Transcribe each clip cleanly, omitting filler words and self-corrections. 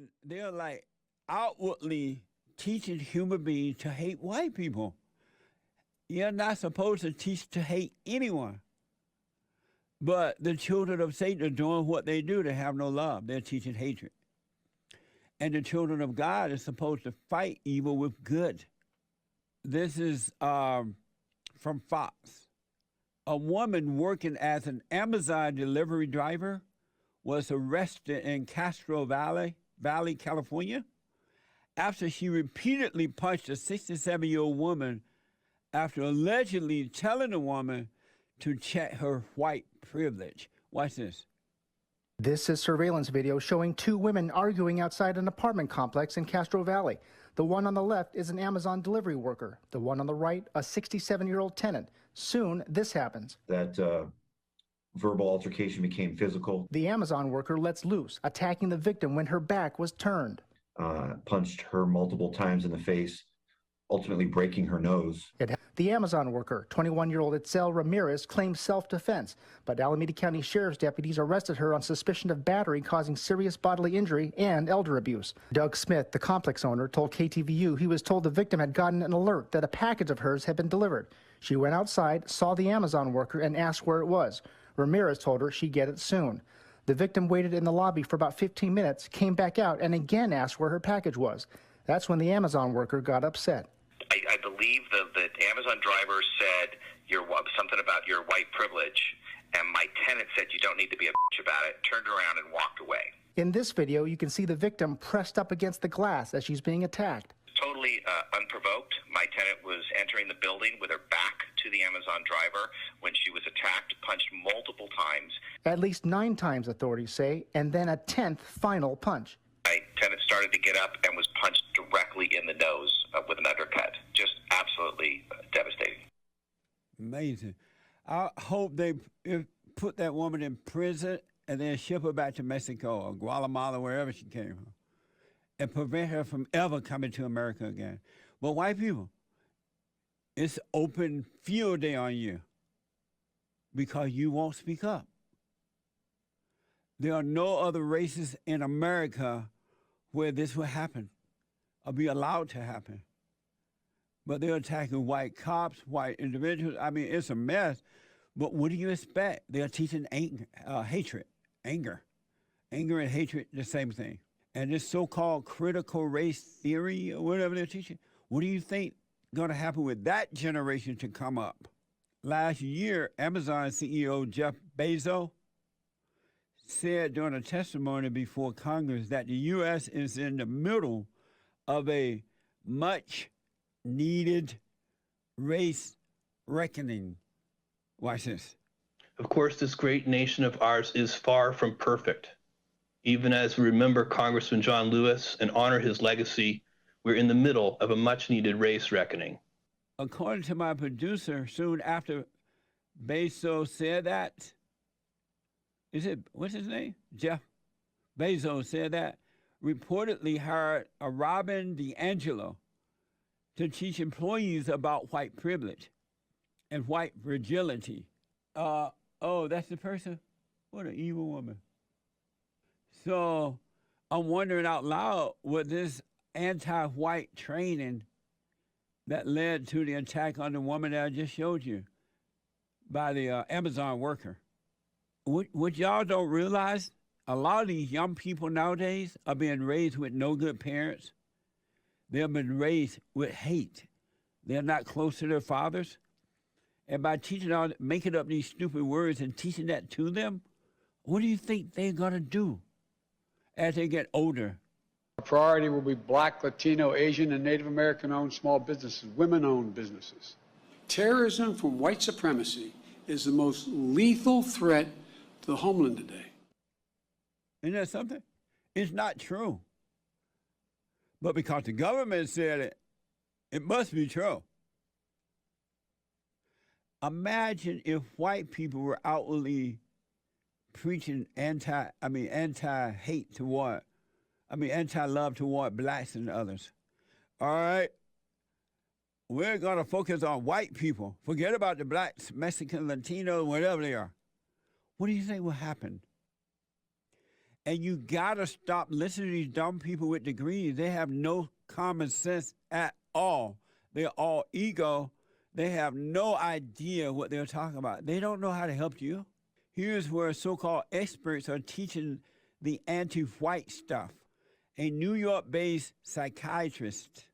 And they're like outwardly teaching human beings to hate white people. You're not supposed to teach to hate anyone. But the children of Satan are doing what they do. They have no love. They're teaching hatred. And the children of God are supposed to fight evil with good. This is from Fox. A woman working as an Amazon delivery driver was arrested in Castro Valley, California, after she repeatedly punched a 67-year-old woman after allegedly telling the woman to check her white privilege. Watch this. This is surveillance video showing two women arguing outside an apartment complex in Castro Valley. The one on the left is an Amazon delivery worker. The one on the right, a 67-year-old tenant. Soon, this happens. That verbal altercation became physical. The Amazon worker lets loose, attacking the victim when her back was turned. Punched her multiple times in the face, ultimately breaking her nose. The Amazon worker, 21-year-old Itzel Ramirez, claimed self-defense, but Alameda County Sheriff's deputies arrested her on suspicion of battery causing serious bodily injury and elder abuse. Doug Smith, the complex owner, told KTVU he was told the victim had gotten an alert that a package of hers had been delivered. She went outside, saw the Amazon worker, and asked where it was. Ramirez told her she'd get it soon. The victim waited in the lobby for about 15 minutes, came back out, and again asked where her package was. That's when the Amazon worker got upset. I believe the Amazon driver said something about your white privilege, and my tenant said you don't need to be a bitch about it, turned around and walked away. In this video, you can see the victim pressed up against the glass as she's being attacked. Totally unprovoked. My tenant was entering the building with her back to the Amazon driver when she was attacked, punched multiple times. At least 9 times, authorities say, and then a 10th final punch. My tenant started to get up and was punched directly in the nose with an uppercut. Just absolutely devastating. Amazing. I hope they put that woman in prison and then ship her back to Mexico or Guatemala, wherever she came from, and prevent her from ever coming to America again. But white people, it's open field day on you because you won't speak up. There are no other races in America where this will happen or be allowed to happen. But they're attacking white cops, white individuals. I mean, it's a mess. But what do you expect? They're teaching hatred, anger. Anger and hatred, the same thing. And this so-called critical race theory or whatever they're teaching, what do you think going to happen with that generation to come up? Last year, Amazon CEO Jeff Bezos said during a testimony before Congress that the U.S. is in the middle of a much-needed race reckoning. Watch this. Of course, this great nation of ours is far from perfect. Even as we remember Congressman John Lewis and honor his legacy, we're in the middle of a much-needed race reckoning. According to my producer, soon after Bezos said that, what's his name? Jeff Bezos said that, reportedly hired a Robin DiAngelo to teach employees about white privilege and white fragility. Oh, that's the person? What an evil woman. So I'm wondering out loud, was this anti-white training that led to the attack on the woman that I just showed you by the Amazon worker? What y'all don't realize, a lot of these young people nowadays are being raised with no good parents. They've been raised with hate. They're not close to their fathers. And by making up these stupid words and teaching that to them, what do you think they're going to do as they get older? Our priority will be Black, Latino, Asian, and Native American-owned small businesses, women-owned businesses. Terrorism from white supremacy is the most lethal threat to the homeland today. Isn't that something? It's not true. But because the government said it, it must be true. Imagine if white people were outwardly preaching anti-hate toward, anti-love toward blacks and others. All right? We're going to focus on white people. Forget about the blacks, Mexican, Latino, whatever they are. What do you think will happen? And you gotta stop listening to these dumb people with degrees. They have no common sense at all. They're all ego. They have no idea what they're talking about. They don't know how to help you. Here's where so-called experts are teaching the anti-white stuff. A New York-based psychiatrist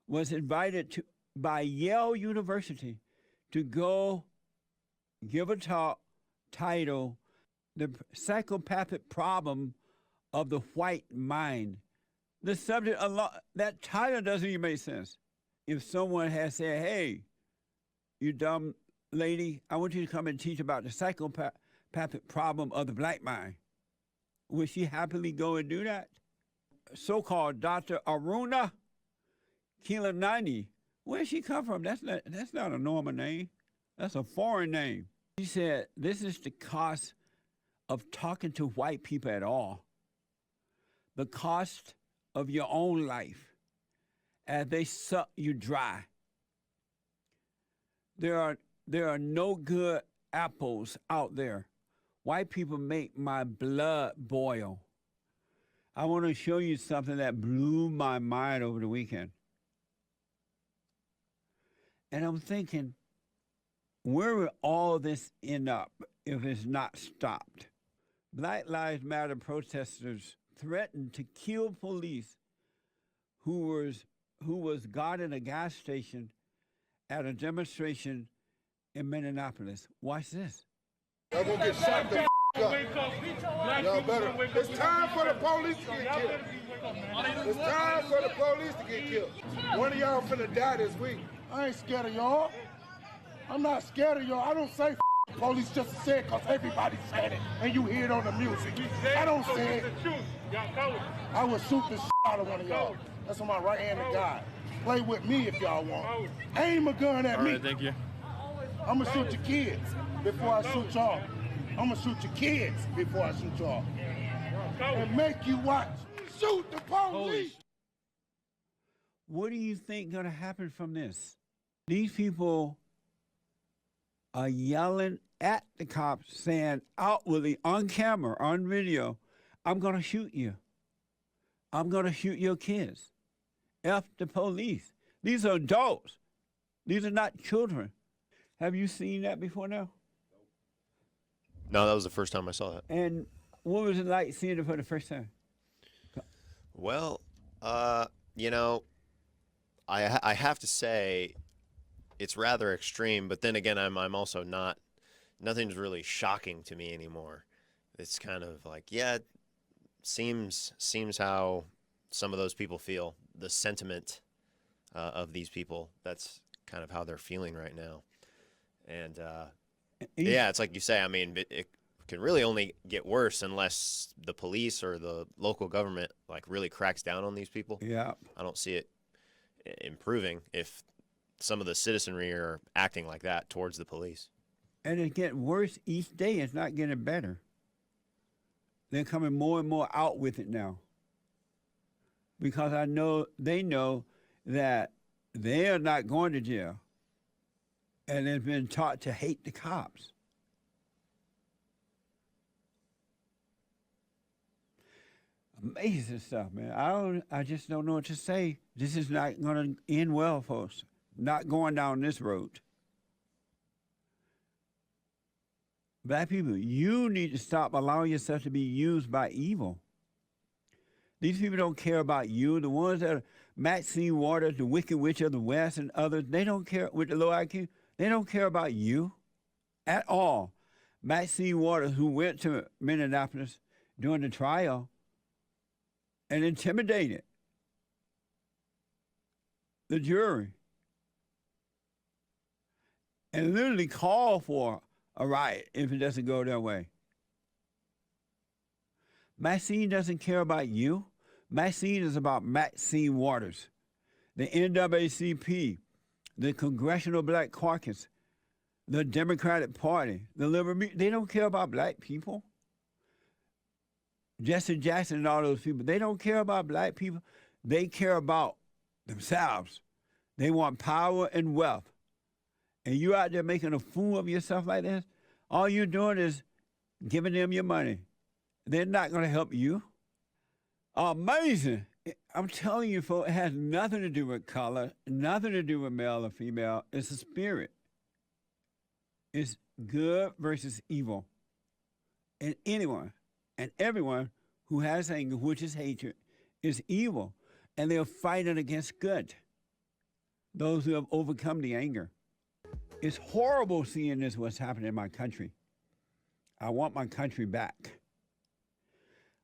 was invited by Yale University to go give a talk titled "The Psychopathic Problem of the White Mind." The subject, that title doesn't even make sense. If someone has said, "Hey, you dumb lady, I want you to come and teach about the psychopathic problem of the black mind," would she happily go and do that? So-called Dr. Aruna Kilanani, where'd she come from? That's not a normal name. That's a foreign name. She said, this is the cost of talking to white people at all. The cost of your own life as they suck you dry. There are no good apples out there. White people make my blood boil. I want to show you something that blew my mind over the weekend. And I'm thinking, where will all this end up if it's not stopped? Black Lives Matter protesters threatened to kill police who was guarding a gas station at a demonstration in Minneapolis. Watch this. Y'all gonna get shot the up. Y'all better. It's time for the police to get killed. It's time for the police to get killed. One of y'all finna die this week. I ain't scared of y'all. I'm not scared of y'all. I don't say police just to say it because everybody said it and you hear it on the music. I don't say it. I would shoot the out of one of y'all. That's on my right-handed guy. Play with me if y'all want. Aim a gun at me. All right, thank you. I'm gonna shoot your kids before I shoot y'all. I'm gonna shoot your kids before I shoot y'all. And make you watch. Shoot the police. What do you think gonna happen from this? These people are yelling at the cops, saying outwardly on camera, on video, I'm gonna shoot you. I'm gonna shoot your kids. F the police. These are adults. These are not children. Have you seen that before now? No, that was the first time I saw that. And what was it like seeing it for the first time? Well, you know, I have to say it's rather extreme, but then again, I'm also not, nothing's really shocking to me anymore. It's kind of like, yeah, it seems how some of those people feel, the sentiment of these people. That's kind of how they're feeling right now. And yeah, it's like you say, I mean, it can really only get worse unless the police or the local government like really cracks down on these people. Yeah. I don't see it improving if some of the citizenry are acting like that towards the police. And it's getting worse each day. It's not getting better. They're coming more and more out with it now. Because they know that they are not going to jail. And they've been taught to hate the cops. Amazing stuff, man. I just don't know what to say. This is not going to end well, folks. Not going down this road. Black people, you need to stop allowing yourself to be used by evil. These people don't care about you. The ones that are Maxine Waters, the Wicked Witch of the West, and others, they don't care with the low IQ. They don't care about you at all. Maxine Waters, who went to Minneapolis during the trial and intimidated the jury and literally called for a riot if it doesn't go their way. Maxine doesn't care about you. Maxine is about Maxine Waters, the NAACP, the Congressional Black Caucus, the Democratic Party, the Liberal. They don't care about black people. Jesse Jackson and all those people, they don't care about black people. They care about themselves. They want power and wealth. And you out there making a fool of yourself like this, all you're doing is giving them your money. They're not going to help you. Amazing. I'm telling you, folks, it has nothing to do with color, nothing to do with male or female. It's a spirit. It's good versus evil. And anyone and everyone who has anger, which is hatred, is evil. And they're fighting against good. Those who have overcome the anger. It's horrible seeing this, what's happening in my country. I want my country back.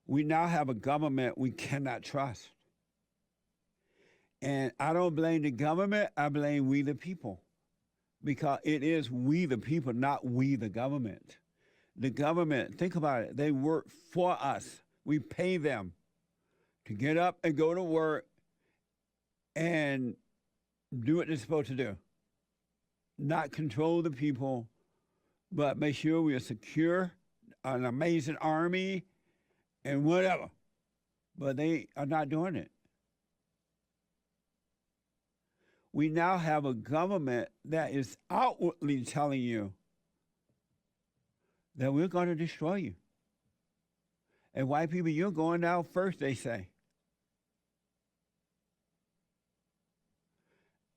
We now have a government we cannot trust. And I don't blame the government, I blame we the people. Because it is we the people, not we the government. The government, think about it, they work for us. We pay them to get up and go to work and do what they're supposed to do. Not control the people, but make sure we are secure, an amazing army, and whatever. But they are not doing it. We now have a government that is outwardly telling you that we're going to destroy you. And white people, you're going down first, they say.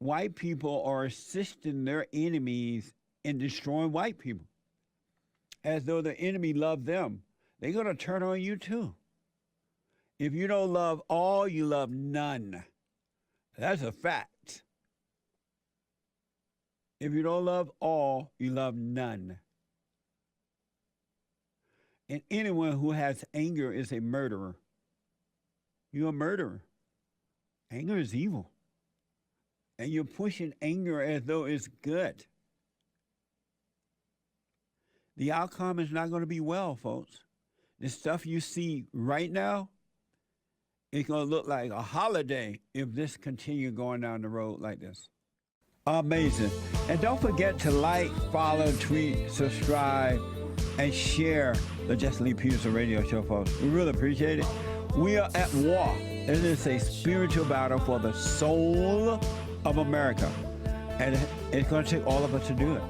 White people are assisting their enemies in destroying white people. As though the enemy loved them. They're going to turn on you too. If you don't love all, you love none. That's a fact. If you don't love all, you love none. And anyone who has anger is a murderer. You're a murderer. Anger is evil. And you're pushing anger as though it's good. The outcome is not going to be well, folks. The stuff you see right now, it's going to look like a holiday if this continues going down the road like this. Amazing. And don't forget to like, follow, tweet, subscribe, and share the Jesse Lee Peterson radio show, folks. We really appreciate it. We are at war. It is a spiritual battle for the soul of America. And it's going to take all of us to do it.